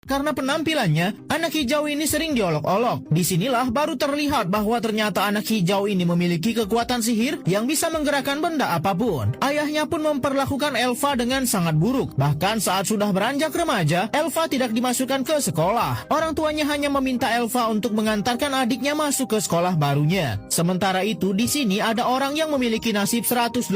Karena penampilannya, anak hijau ini sering diolok-olok. Disinilah baru terlihat bahwa ternyata anak hijau ini memiliki kekuatan sihir yang bisa menggerakkan benda apapun. Ayahnya pun memperlakukan Elva dengan sangat buruk. Bahkan saat sudah beranjak remaja, Elva tidak dimasukkan ke sekolah. Orang tuanya hanya meminta Elva untuk mengantarkan adiknya masuk ke sekolah barunya. Sementara itu, di sini ada orang yang memiliki nasib 180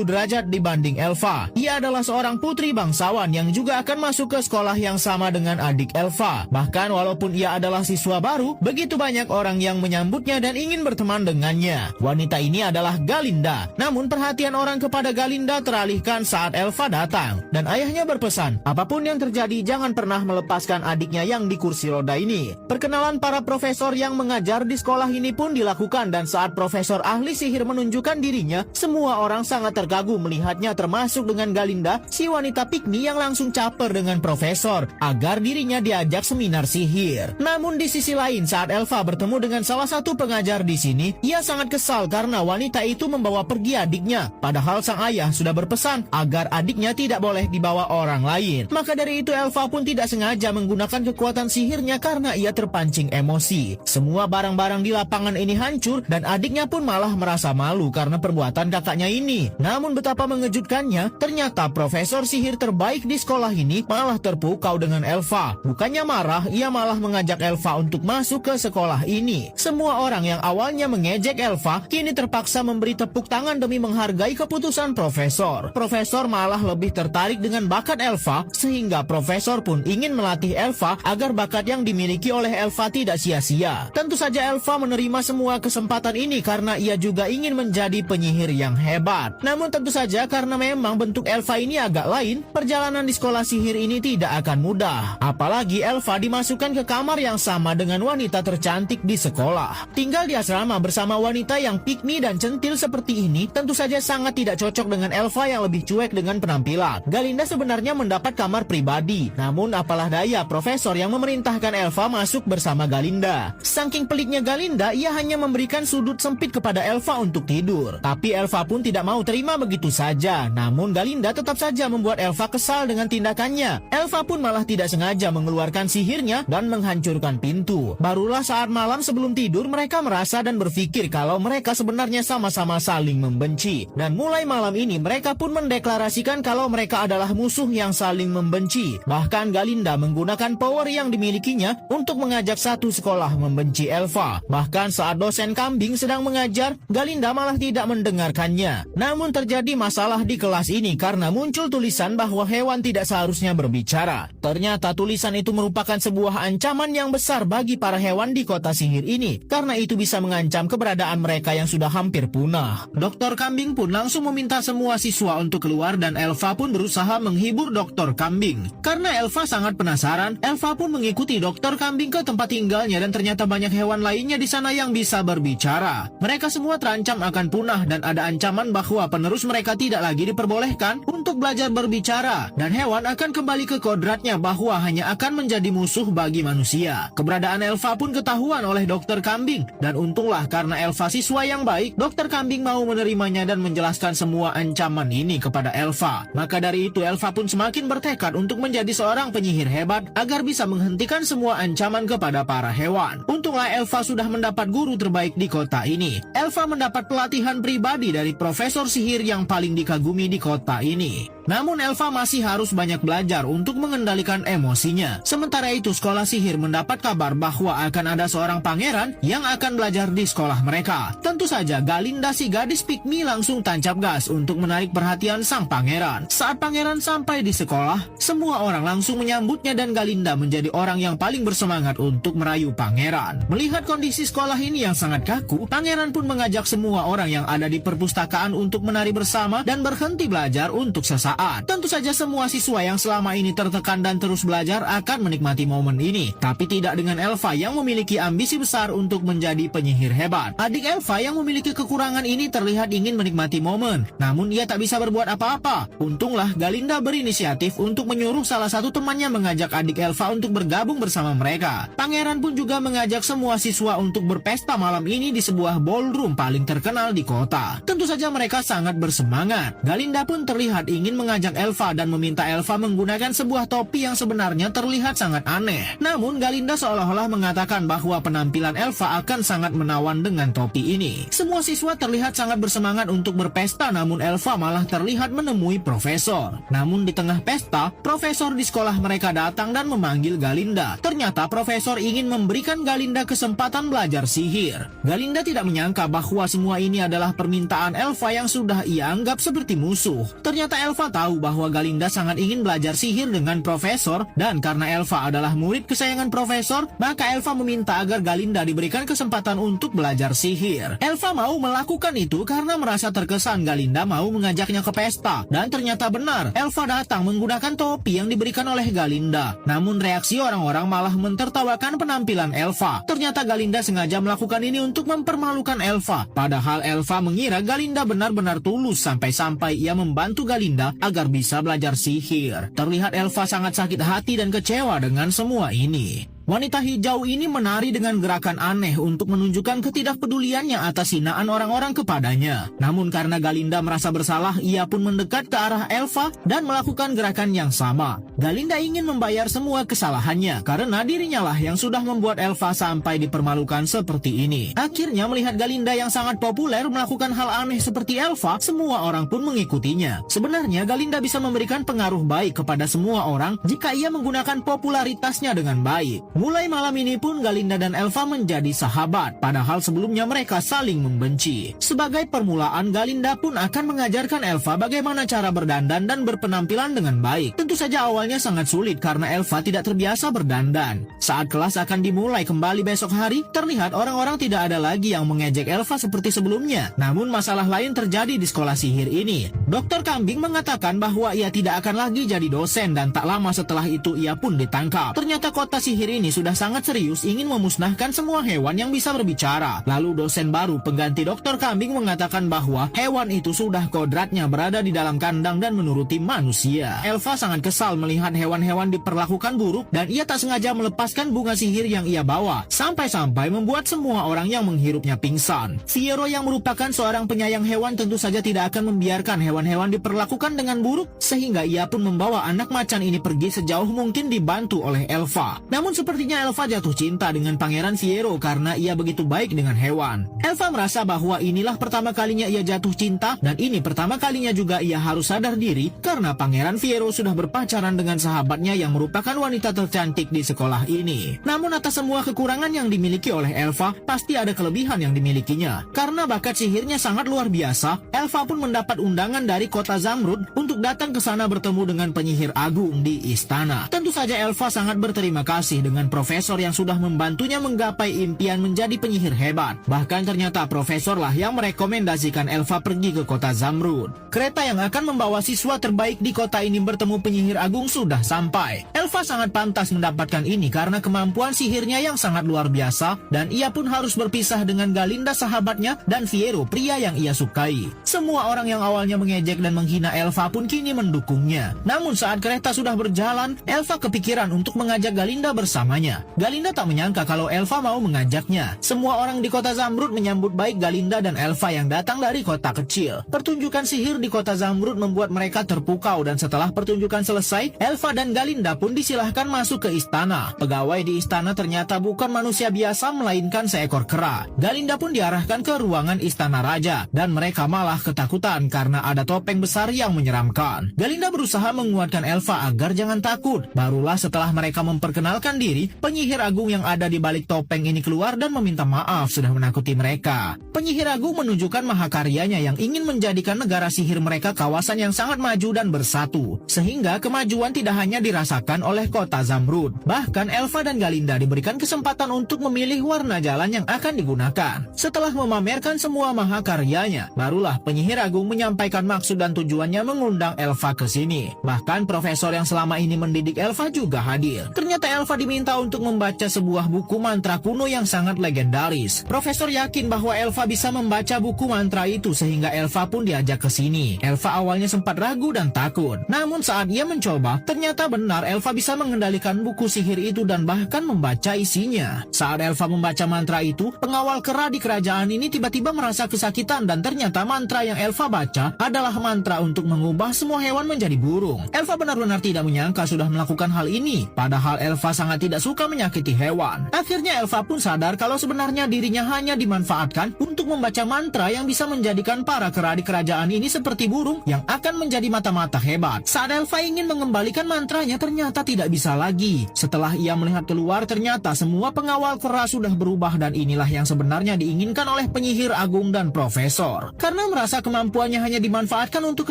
derajat dibanding Elva. Ia adalah seorang putri bangsawan yang juga akan masuk ke sekolah yang sama dengan adik Elva. Bahkan walaupun ia adalah siswa baru, begitu banyak orang yang menyambutnya dan ingin berteman dengannya. Wanita ini adalah Galinda. Namun perhatian orang kepada Galinda teralihkan saat Elva datang. Dan ayahnya berpesan, apapun yang terjadi jangan pernah melepaskan adiknya yang di kursi roda ini. Perkenalan para profesor yang mengajar di sekolah ini pun dilakukan, dan saat profesor ahli sihir menunjukkan dirinya, semua orang sangat tergagum melihatnya, termasuk dengan Galinda, si wanita pikmi yang langsung caper dengan profesor agar dirinya diajak seminar sihir. Namun di sisi lain, saat Elva bertemu dengan salah satu pengajar di sini, ia sangat kesal karena wanita itu membawa pergi adiknya. Padahal sang ayah sudah berpesan agar adiknya tidak boleh dibawa orang lain. Maka dari itu Elva pun tidak sengaja menggunakan kekuatan sihirnya karena ia terpancing emosi. Semua barang-barang di lapangan ini hancur dan adiknya pun malah merasa malu karena perbuatan kakaknya ini. Namun betapa mengejutkannya, ternyata profesor sihir terbaik di sekolah ini malah terpukau dengan Elva. Bukannya marah, ia malah mengajak Elva untuk masuk ke sekolah ini. Semua orang yang awalnya mengejek Elva kini terpaksa memberi tepuk tangan demi menghargai keputusan profesor. Profesor malah lebih tertarik dengan bakat Elva, sehingga profesor pun ingin melatih Elva agar bakat yang dimiliki oleh Elva tidak sia-sia. Tentu saja Elva menerima semua kesempatan ini karena ia juga ingin menjadi penyihir yang hebat. Namun tentu saja karena memang bentuk Elva ini agak lain, perjalanan di sekolah sihir ini tidak akan mudah. Apalagi Elva dimasukkan ke kamar yang sama dengan wanita tercantik di sekolah. Tinggal di asrama bersama wanita yang pikmi dan centil seperti ini tentu saja sangat tidak cocok dengan Elva yang lebih cuek dengan penampilan. Galinda sebenarnya mendapat kamar pribadi, namun apalah daya, profesor yang memerintahkan Elva masuk bersama Galinda. Saking peliknya Galinda, ia hanya memberikan sudut sempit kepada Elva untuk tidur. Tapi Elva pun tidak mau terima begitu saja. Namun Galinda tetap saja membuat Elva kesal dengan tindakannya. Elva pun malah tidak sengaja mengeluarkan sihirnya dan menghancurkan pintu. Barulah saat malam sebelum tidur mereka merasa dan berpikir kalau mereka sebenarnya sama-sama saling membenci. Dan mulai malam ini mereka pun mendeklarasikan kalau mereka adalah musuh yang saling membenci. Bahkan Galinda menggunakan power yang dimilikinya untuk mengajak satu sekolah membenci Elva. Bahkan saat dosen kambing sedang mengajar, Galinda malah tidak mendengarkannya. Namun terjadi masalah di kelas ini karena muncul tulisan bahwa hewan tidak seharusnya berbicara. Ternyata tulisan itu merupakan sebuah ancaman yang besar bagi para hewan di kota sihir ini, karena itu bisa mengancam keberadaan mereka yang sudah hampir punah. Dokter Kambing pun langsung meminta semua siswa untuk keluar dan Elva pun berusaha menghibur Dokter Kambing. Karena Elva sangat penasaran, Elva pun mengikuti Dokter Kambing ke tempat tinggalnya dan ternyata banyak hewan lainnya di sana yang bisa berbicara. Mereka semua terancam akan punah dan ada ancaman bahwa penerus mereka tidak lagi diperbolehkan untuk belajar berbicara dan hewan akan kembali ke kodratnya bahwa hanya akan menjadi musuh bagi manusia. Keberadaan Elva pun ketahuan oleh Dokter Kambing dan untunglah karena Elva siswa yang baik, Dokter Kambing mau menerimanya dan menjelaskan semua ancaman ini kepada Elva. Maka dari itu Elva pun semakin bertekad untuk menjadi seorang penyihir hebat agar bisa menghentikan semua ancaman kepada para hewan. Untunglah Elva sudah mendapat guru terbaik di kota ini. Elva mendapat pelatihan pribadi dari profesor sihir yang paling dikagumi di kota ini. Namun Elva masih harus banyak belajar untuk mengendalikan emosinya. Sementara itu sekolah sihir mendapat kabar bahwa akan ada seorang pangeran yang akan belajar di sekolah mereka. Tentu saja Galinda si gadis pikmi langsung tancap gas untuk menarik perhatian sang pangeran. Saat pangeran sampai di sekolah, semua orang langsung menyambutnya dan Galinda menjadi orang yang paling bersemangat untuk merayu pangeran. Melihat kondisi sekolah ini yang sangat kaku, pangeran pun mengajak semua orang yang ada di perpustakaan untuk menari bersama dan berhenti belajar untuk sesaat. Tentu saja semua siswa yang selama ini tertekan dan terus belajar akan menikmati momen ini. Tapi tidak dengan Elva yang memiliki ambisi besar untuk menjadi penyihir hebat. Adik Elva yang memiliki kekurangan ini terlihat ingin menikmati momen. Namun ia tak bisa berbuat apa-apa. Untunglah Galinda berinisiatif untuk menyuruh salah satu temannya mengajak adik Elva untuk bergabung bersama mereka. Pangeran pun juga mengajak semua siswa untuk berpesta malam ini di sebuah ballroom paling terkenal di kota. Tentu saja mereka sangat bersemangat. Galinda pun terlihat ingin mengajak Elva dan meminta Elva menggunakan sebuah topi yang sebenarnya terlihat sangat aneh. Namun Galinda seolah-olah mengatakan bahwa penampilan Elva akan sangat menawan dengan topi ini. Semua siswa terlihat sangat bersemangat untuk berpesta, namun Elva malah terlihat menemui profesor. Namun di tengah pesta, profesor di sekolah mereka datang dan memanggil Galinda. Ternyata profesor ingin memberikan Galinda kesempatan belajar sihir. Galinda tidak menyangka bahwa semua ini adalah permintaan Elva yang sudah ia anggap seperti musuh. Ternyata Elva tahu bahwa Galinda sangat ingin belajar sihir dengan profesor, dan karena Elva adalah murid kesayangan profesor, maka Elva meminta agar Galinda diberikan kesempatan untuk belajar sihir. Elva mau melakukan itu karena merasa terkesan Galinda mau mengajaknya ke pesta, dan ternyata benar, Elva datang menggunakan topi yang diberikan oleh Galinda. Namun reaksi orang-orang malah mentertawakan penampilan Elva. Ternyata Galinda sengaja melakukan ini untuk mempermalukan Elva, padahal Elva mengira Galinda benar-benar tulus sampai-sampai ia membantu Galinda agar bisa belajar sihir. Terlihat Elva sangat sakit hati dan kecewa dengan semua ini. Wanita hijau ini menari dengan gerakan aneh untuk menunjukkan ketidakpeduliannya atas hinaan orang-orang kepadanya. Namun karena Galinda merasa bersalah, ia pun mendekat ke arah Elva dan melakukan gerakan yang sama. Galinda ingin membayar semua kesalahannya karena dirinya lah yang sudah membuat Elva sampai dipermalukan seperti ini. Akhirnya melihat Galinda yang sangat populer melakukan hal aneh seperti Elva, semua orang pun mengikutinya. Sebenarnya Galinda bisa memberikan pengaruh baik kepada semua orang jika ia menggunakan popularitasnya dengan baik. Mulai malam ini pun Galinda dan Elva menjadi sahabat, padahal sebelumnya mereka saling membenci. Sebagai permulaan, Galinda pun akan mengajarkan Elva bagaimana cara berdandan dan berpenampilan dengan baik. Tentu saja awalnya sangat sulit karena Elva tidak terbiasa berdandan. Saat kelas akan dimulai kembali besok hari, terlihat orang-orang tidak ada lagi yang mengejek Elva seperti sebelumnya. Namun masalah lain terjadi di sekolah sihir ini. Dr. Kambing mengatakan bahwa ia tidak akan lagi jadi dosen dan tak lama setelah itu ia pun ditangkap. Ternyata kota sihir ini sudah sangat serius ingin memusnahkan semua hewan yang bisa berbicara. Lalu dosen baru pengganti Dr. Kambing mengatakan bahwa hewan itu sudah kodratnya berada di dalam kandang dan menuruti manusia. Elva sangat kesal melihat hewan-hewan diperlakukan buruk dan ia tak sengaja melepaskan bunga sihir yang ia bawa, sampai-sampai membuat semua orang yang menghirupnya pingsan. Fiero yang merupakan seorang penyayang hewan tentu saja tidak akan membiarkan hewan-hewan diperlakukan dengan buruk, sehingga ia pun membawa anak macan ini pergi sejauh mungkin dibantu oleh Elva. Namun sepertinya Elva jatuh cinta dengan Pangeran Fiero karena ia begitu baik dengan hewan. Elva merasa bahwa inilah pertama kalinya ia jatuh cinta, dan ini pertama kalinya juga ia harus sadar diri karena Pangeran Fiero sudah berpacaran dengan sahabatnya yang merupakan wanita tercantik di sekolah ini. Namun atas semua kekurangan yang dimiliki oleh Elva, pasti ada kelebihan yang dimilikinya. Karena bakat sihirnya sangat luar biasa, Elva pun mendapat undangan dari kota Zamrud untuk datang ke sana bertemu dengan penyihir agung di istana. Tentu saja Elva sangat berterima kasih dengan profesor yang sudah membantunya menggapai impian menjadi penyihir hebat. Bahkan ternyata profesorlah yang merekomendasikan Elva pergi ke kota Zamrud. Kereta yang akan membawa siswa terbaik di kota ini bertemu penyihir agung sudah sampai. Elva sangat pantas mendapatkan ini karena kemampuan sihirnya yang sangat luar biasa, dan ia pun harus berpisah dengan Galinda sahabatnya dan Fiero pria yang ia sukai. Semua orang yang awalnya mengejek dan menghina Elva pun kini mendukungnya. Namun saat kereta sudah berjalan, Elva kepikiran untuk mengajak Galinda bersamanya. Galinda tak menyangka kalau Elva mau mengajaknya. Semua orang di kota Zamrud menyambut baik Galinda dan Elva yang datang dari kota kecil. Pertunjukan sihir di kota Zamrud membuat mereka terpukau, dan setelah pertunjukan selesai, Elva dan Galinda pun disilahkan masuk ke istana. Pegawai di istana ternyata bukan manusia biasa melainkan seekor kera. Galinda pun diarahkan ke ruangan istana raja, dan mereka malah ketakutan karena ada topeng besar yang menyeramkan. Galinda berusaha menguatkan Elva agar jangan takut. Barulah setelah mereka memperkenalkan diri, penyihir agung yang ada di balik topeng ini keluar dan meminta maaf sudah menakuti mereka. Penyihir agung menunjukkan mahakaryanya yang ingin menjadikan negara sihir mereka kawasan yang sangat maju dan bersatu, sehingga kemajuan tidak hanya dirasakan oleh kota Zamrud. Bahkan Elva dan Galinda diberikan kesempatan untuk memilih warna jalan yang akan digunakan. Setelah memamerkan semua mahakaryanya, barulah penyihir agung menyampaikan maksud dan tujuannya mengundang Elva ke sini. Bahkan profesor yang selama ini mendidik Elva juga hadir. Ternyata Elva diminta diminta untuk membaca sebuah buku mantra kuno yang sangat legendaris. Profesor yakin bahwa Elva bisa membaca buku mantra itu sehingga Elva pun diajak ke sini. Elva awalnya sempat ragu dan takut. Namun saat ia mencoba, ternyata benar Elva bisa mengendalikan buku sihir itu dan bahkan membaca isinya. Saat Elva membaca mantra itu, pengawal kera di kerajaan ini tiba-tiba merasa kesakitan dan ternyata mantra yang Elva baca adalah mantra untuk mengubah semua hewan menjadi burung. Elva benar-benar tidak menyangka sudah melakukan hal ini, padahal Elva sangat tidak suka menyakiti hewan. Akhirnya Elva pun sadar kalau sebenarnya dirinya hanya dimanfaatkan untuk membaca mantra yang bisa menjadikan para kera di kerajaan ini seperti burung yang akan menjadi mata-mata hebat. Saat Elva ingin mengembalikan mantranya, ternyata tidak bisa lagi. Setelah ia melihat keluar, ternyata semua pengawal kera sudah berubah dan inilah yang sebenarnya diinginkan oleh penyihir agung dan profesor. Karena merasa kemampuannya hanya dimanfaatkan untuk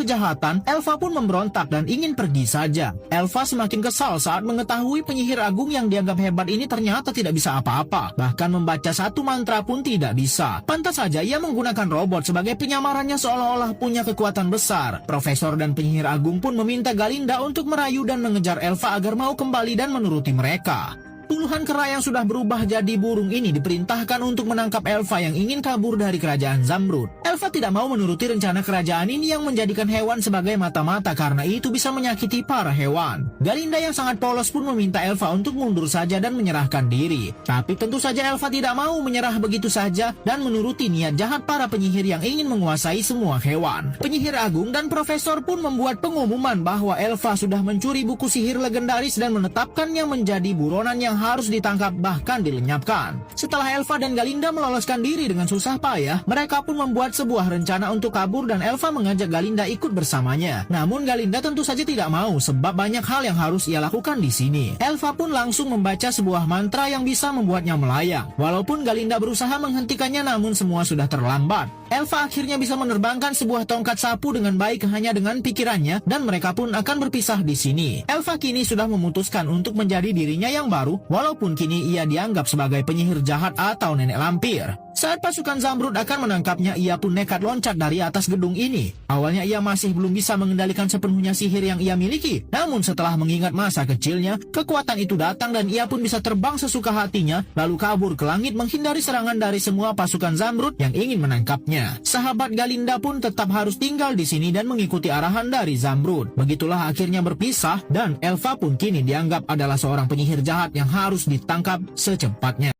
kejahatan, Elva pun memberontak dan ingin pergi saja. Elva semakin kesal saat mengetahui penyihir agung yang dianggap hebat ini ternyata tidak bisa apa-apa. Bahkan membaca satu mantra pun tidak bisa. Pantas saja ia menggunakan robot sebagai penyamarannya seolah-olah punya kekuatan besar. Profesor dan penyihir agung pun meminta Galinda untuk merayu dan mengejar Elva agar mau kembali dan menuruti mereka. Puluhan kera yang sudah berubah jadi burung ini diperintahkan untuk menangkap Elva yang ingin kabur dari kerajaan Zamrud. Elva tidak mau menuruti rencana kerajaan ini yang menjadikan hewan sebagai mata-mata karena itu bisa menyakiti para hewan. Galinda yang sangat polos pun meminta Elva untuk mundur saja dan menyerahkan diri. Tapi tentu saja Elva tidak mau menyerah begitu saja dan menuruti niat jahat para penyihir yang ingin menguasai semua hewan. Penyihir agung dan profesor pun membuat pengumuman bahwa Elva sudah mencuri buku sihir legendaris dan menetapkannya menjadi buronan yang harus ditangkap bahkan dilenyapkan. Setelah Elva dan Galinda meloloskan diri dengan susah payah, mereka pun membuat sebuah rencana untuk kabur dan Elva mengajak Galinda ikut bersamanya. Namun Galinda tentu saja tidak mau sebab banyak hal yang harus ia lakukan di sini. Elva pun langsung membaca sebuah mantra yang bisa membuatnya melayang. Walaupun Galinda berusaha menghentikannya namun semua sudah terlambat. Elva akhirnya bisa menerbangkan sebuah tongkat sapu dengan baik hanya dengan pikirannya dan mereka pun akan berpisah di sini. Elva kini sudah memutuskan untuk menjadi dirinya yang baru walaupun kini ia dianggap sebagai penyihir jahat atau nenek lampir. Saat pasukan Zamrud akan menangkapnya, ia pun nekat loncat dari atas gedung ini. Awalnya ia masih belum bisa mengendalikan sepenuhnya sihir yang ia miliki. Namun setelah mengingat masa kecilnya, kekuatan itu datang dan ia pun bisa terbang sesuka hatinya, lalu kabur ke langit menghindari serangan dari semua pasukan Zamrud yang ingin menangkapnya. Sahabat Galinda pun tetap harus tinggal di sini dan mengikuti arahan dari Zamrud. Begitulah akhirnya berpisah dan Elva pun kini dianggap adalah seorang penyihir jahat yang harus ditangkap secepatnya.